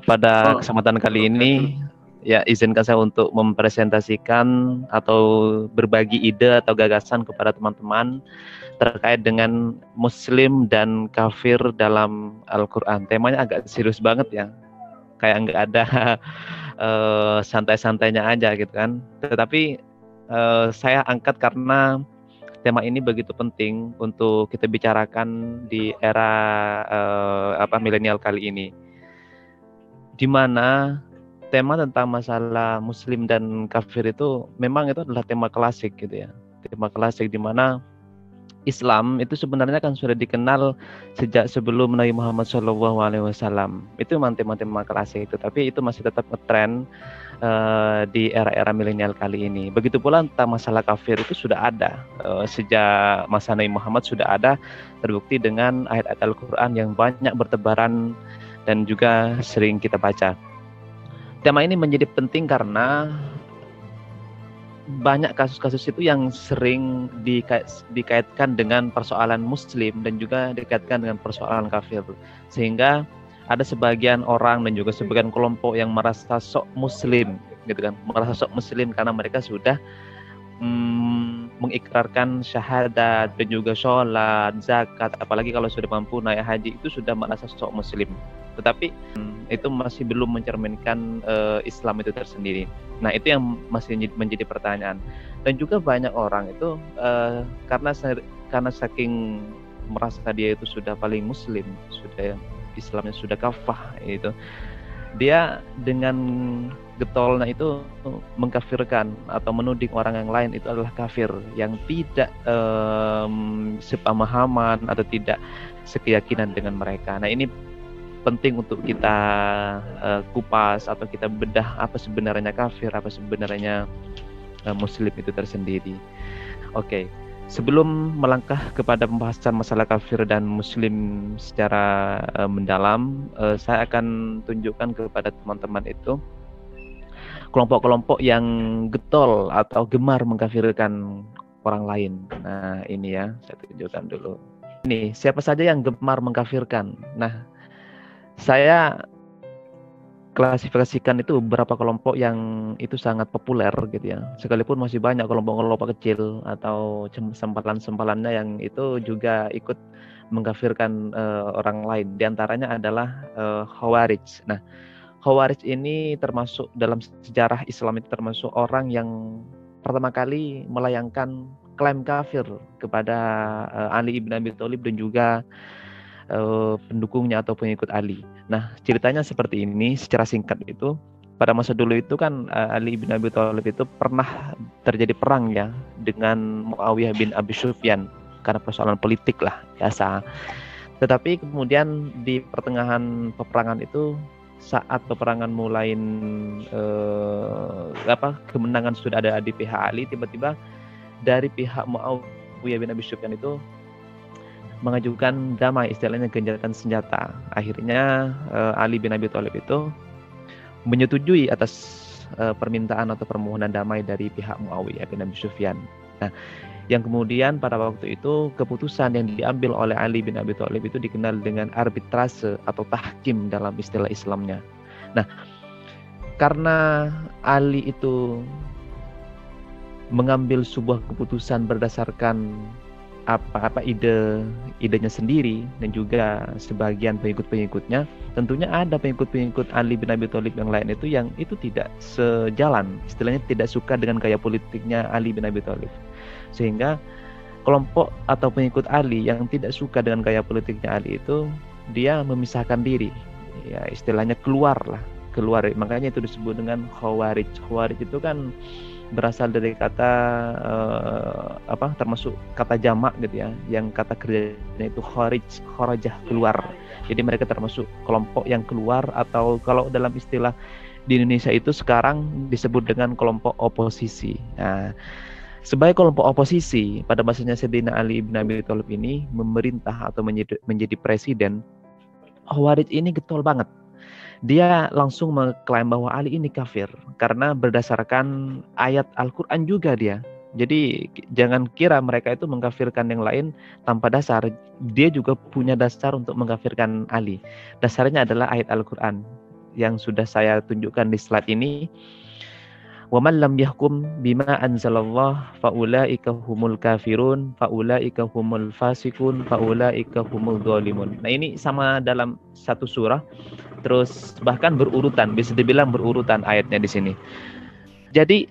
Pada kesempatan kali ini, ya izinkan saya untuk mempresentasikan atau berbagi ide atau gagasan kepada teman-teman terkait dengan Muslim dan kafir dalam Al-Quran. Temanya agak serius banget ya, kayak nggak ada santai-santainya aja gitu kan. Tetapi saya angkat karena tema ini begitu penting untuk kita bicarakan di era milenial kali ini, di mana tema tentang masalah Muslim dan kafir itu memang itu adalah tema klasik gitu ya, tema klasik di mana Islam itu sebenarnya kan sudah dikenal sejak sebelum Nabi Muhammad SAW. Itu memang tema-tema klasik itu, tapi itu masih tetap ngetrend di era-era milenial kali ini. Begitu pula tentang masalah kafir itu sudah ada sejak masa Nabi Muhammad, sudah ada, terbukti dengan ayat-ayat Al-Quran yang banyak bertebaran dan juga sering kita baca. Tema ini menjadi penting karena banyak kasus-kasus itu yang sering dikaitkan dengan persoalan Muslim dan juga dikaitkan dengan persoalan kafir, sehingga ada sebagian orang dan juga sebagian kelompok yang merasa sok Muslim gitu kan, merasa sok Muslim karena mereka sudah mengikrarkan syahadat dan juga sholat, zakat, apalagi kalau sudah mampu naik haji itu sudah merasa sok Muslim. Tetapi itu masih belum mencerminkan Islam itu tersendiri. Nah, itu yang masih menjadi pertanyaan. Dan juga banyak orang itu karena saking merasa dia itu sudah paling Muslim, sudah Islamnya sudah kafah itu, dia dengan getolnya itu mengkafirkan atau menuding orang yang lain itu adalah kafir, yang tidak sepemahaman atau tidak sekeyakinan dengan mereka. Nah, ini penting untuk kita kupas atau kita bedah apa sebenarnya kafir, apa sebenarnya Muslim itu tersendiri. Oke, sebelum melangkah kepada pembahasan masalah kafir dan Muslim secara mendalam, saya akan tunjukkan kepada teman-teman itu kelompok-kelompok yang getol atau gemar mengkafirkan orang lain. Nah, ini ya, saya tunjukkan dulu. Ini, siapa saja yang gemar mengkafirkan? Nah, saya klasifikasikan itu beberapa kelompok yang itu sangat populer gitu ya. Sekalipun masih banyak kelompok-kelompok kecil atau sempalan-sempalannya yang itu juga ikut mengkafirkan orang lain. Di antaranya adalah Khawarij. Nah, Khawarij ini termasuk dalam sejarah Islam itu termasuk orang yang pertama kali melayangkan klaim kafir kepada Ali ibn Abi Thalib dan juga pendukungnya atau pengikut Ali. Nah, ceritanya seperti ini secara singkat itu. Pada masa dulu itu kan Ali bin Abi Thalib itu pernah terjadi perang ya dengan Muawiyah bin Abi Sufyan karena persoalan politik lah biasa. Tetapi kemudian di pertengahan peperangan itu, saat peperangan mulai kemenangan sudah ada di pihak Ali, tiba-tiba dari pihak Muawiyah bin Abi Sufyan itu mengajukan damai, istilahnya gencatan senjata. Akhirnya Ali bin Abi Thalib itu menyetujui atas permintaan atau permohonan damai dari pihak Muawiyah bin Abi Sufyan. Nah, yang kemudian pada waktu itu keputusan yang diambil oleh Ali bin Abi Thalib itu dikenal dengan arbitrase atau tahkim dalam istilah Islamnya. Nah, karena Ali itu mengambil sebuah keputusan berdasarkan idenya sendiri dan juga sebagian pengikut-pengikutnya, tentunya ada pengikut-pengikut Ali bin Abi Thalib yang lain itu yang itu tidak sejalan, istilahnya tidak suka dengan gaya politiknya Ali bin Abi Thalib, sehingga kelompok atau pengikut Ali yang tidak suka dengan gaya politiknya Ali itu dia memisahkan diri, ya istilahnya keluar, makanya itu disebut dengan Khawarij. Khawarij itu kan berasal dari kata termasuk kata jamak gitu ya, yang kata kerjanya itu kharij, kharajah, keluar. Jadi mereka termasuk kelompok yang keluar, atau kalau dalam istilah di Indonesia itu sekarang disebut dengan kelompok oposisi. Nah, sebagai kelompok oposisi pada masanya Sayyidina Ali bin Abi Thalib ini memerintah atau menjadi presiden, Khawarij ini getol banget. Dia langsung mengklaim bahwa Ali ini kafir karena berdasarkan ayat Al-Quran juga dia Jadi jangan kira mereka itu mengkafirkan yang lain tanpa dasar. Dia juga punya dasar untuk mengkafirkan Ali. Dasarnya adalah ayat Al-Quran yang sudah saya tunjukkan di slide ini. وَمَنْ لَمْ يَحْكُمْ بِمَا أَنْزَلَ اللَّهُ فَأُولَٰئِكَ هُمُ الْكَافِرُونَ فَأُولَٰئِكَ هُمُ الْفَاسِقُونَ فَأُولَٰئِكَ هُمُ الظَّالِمُونَ. Nah, ini sama dalam satu surah, terus bahkan berurutan, bisa dibilang berurutan ayatnya di sini. Jadi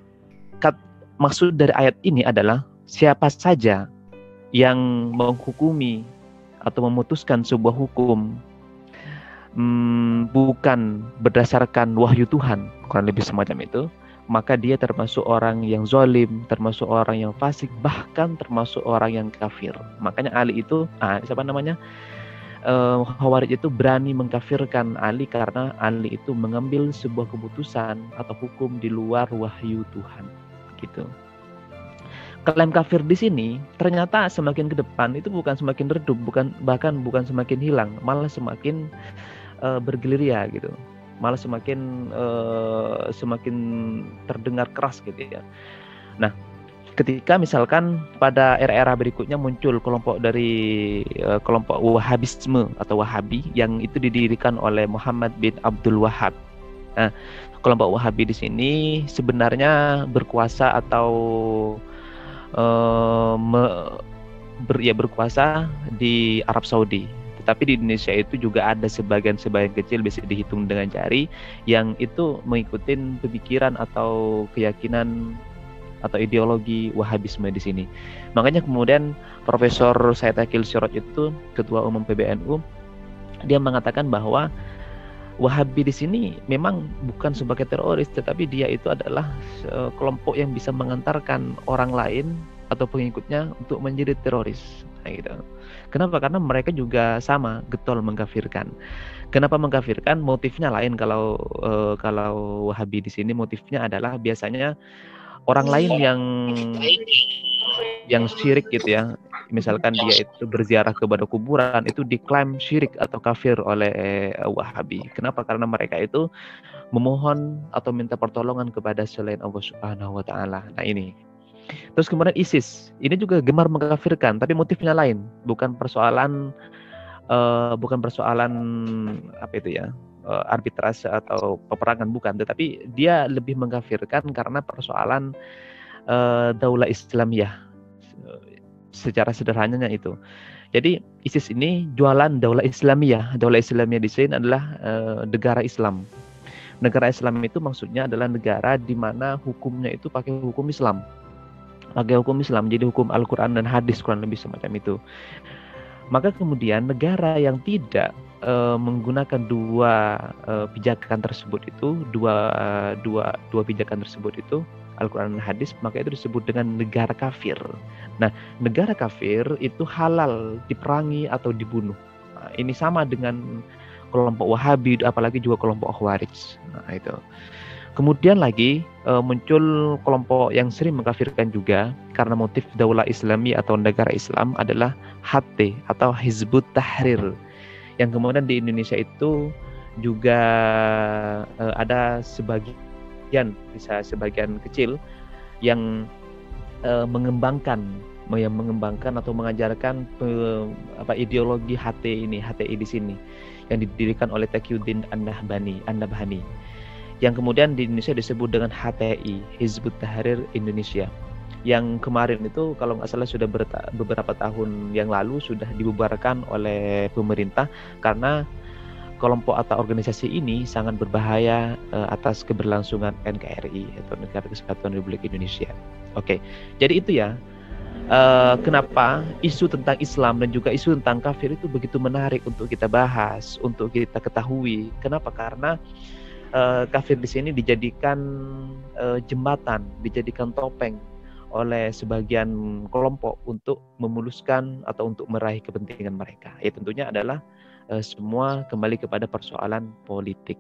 maksud dari ayat ini adalah siapa saja yang menghukumi atau memutuskan sebuah hukum bukan berdasarkan wahyu Tuhan, kurang lebih semacam itu, maka dia termasuk orang yang zalim, termasuk orang yang fasik, bahkan termasuk orang yang kafir. Makanya Ali itu, Khawarij itu berani mengkafirkan Ali karena Ali itu mengambil sebuah keputusan atau hukum di luar wahyu Tuhan, gitu. Klaim kafir di sini ternyata semakin ke depan itu bukan semakin redup, bahkan bukan semakin hilang, malah semakin bergerilya gitu, malah semakin terdengar keras gitu ya. Nah, ketika misalkan pada era-era berikutnya muncul kelompok dari kelompok Wahabisme atau Wahabi yang itu didirikan oleh Muhammad bin Abdul Wahab. Nah, kelompok Wahabi di sini sebenarnya berkuasa atau berkuasa di Arab Saudi. Tetapi di Indonesia itu juga ada sebagian kecil bisa dihitung dengan jari yang itu mengikuti pemikiran atau keyakinan atau ideologi Wahabisme di sini. Makanya kemudian Profesor Said Akil Siraj itu Ketua Umum PBNU, dia mengatakan bahwa Wahabi di sini memang bukan sebagai teroris, tetapi dia itu adalah kelompok yang bisa mengantarkan orang lain atau pengikutnya untuk menjadi teroris. Nah, gitu. Kenapa? Karena mereka juga sama, getol mengkafirkan. Kenapa mengkafirkan? Motifnya lain. Kalau Wahabi di sini motifnya adalah biasanya orang lain yang syirik gitu ya. Misalkan dia itu berziarah kepada kuburan, itu diklaim syirik atau kafir oleh Wahabi. Kenapa? Karena mereka itu memohon atau minta pertolongan kepada selain Allah Subhanahu wa taala. Nah, ini. Terus kemudian ISIS, ini juga gemar mengkafirkan, tapi motifnya lain, bukan persoalan apa itu ya, arbitrase atau peperangan, bukan, tetapi dia lebih mengkafirkan karena persoalan daulah Islamiyah. Secara sederhananya itu. Jadi ISIS ini jualan daulah Islamiyah. Daulah Islamiyah di sini adalah negara Islam. Negara Islam itu maksudnya adalah negara di mana hukumnya itu pakai hukum Islam. Pakai hukum Islam, jadi hukum Al-Quran dan hadis, kurang lebih semacam itu. Maka kemudian negara yang tidak menggunakan dua pijakan tersebut itu, dua pijakan tersebut itu, Al-Quran dan hadis, maka itu disebut dengan negara kafir. Nah, negara kafir itu halal diperangi atau dibunuh. Nah, ini sama dengan kelompok Wahabi, apalagi juga kelompok Khawarij. Nah, itu. Kemudian lagi muncul kelompok yang sering mengkafirkan juga karena motif daulah Islami atau negara Islam adalah HT atau Hizbut Tahrir, yang kemudian di Indonesia itu juga ada sebagian kecil yang mengembangkan atau mengajarkan ideologi HTI di sini yang didirikan oleh Taqiyuddin An-Nabhani yang kemudian di Indonesia disebut dengan HTI, Hizbut Tahrir Indonesia, yang kemarin itu kalau nggak salah sudah beberapa tahun yang lalu sudah dibubarkan oleh pemerintah karena kelompok atau organisasi ini sangat berbahaya atas keberlangsungan NKRI atau Negara Kesatuan Republik Indonesia. Oke, jadi itu ya kenapa isu tentang Islam dan juga isu tentang kafir itu begitu menarik untuk kita bahas, untuk kita ketahui. Kenapa? Karena kafir di sini dijadikan jembatan, dijadikan topeng oleh sebagian kelompok untuk memuluskan atau untuk meraih kepentingan mereka. Ya tentunya adalah semua kembali kepada persoalan politik.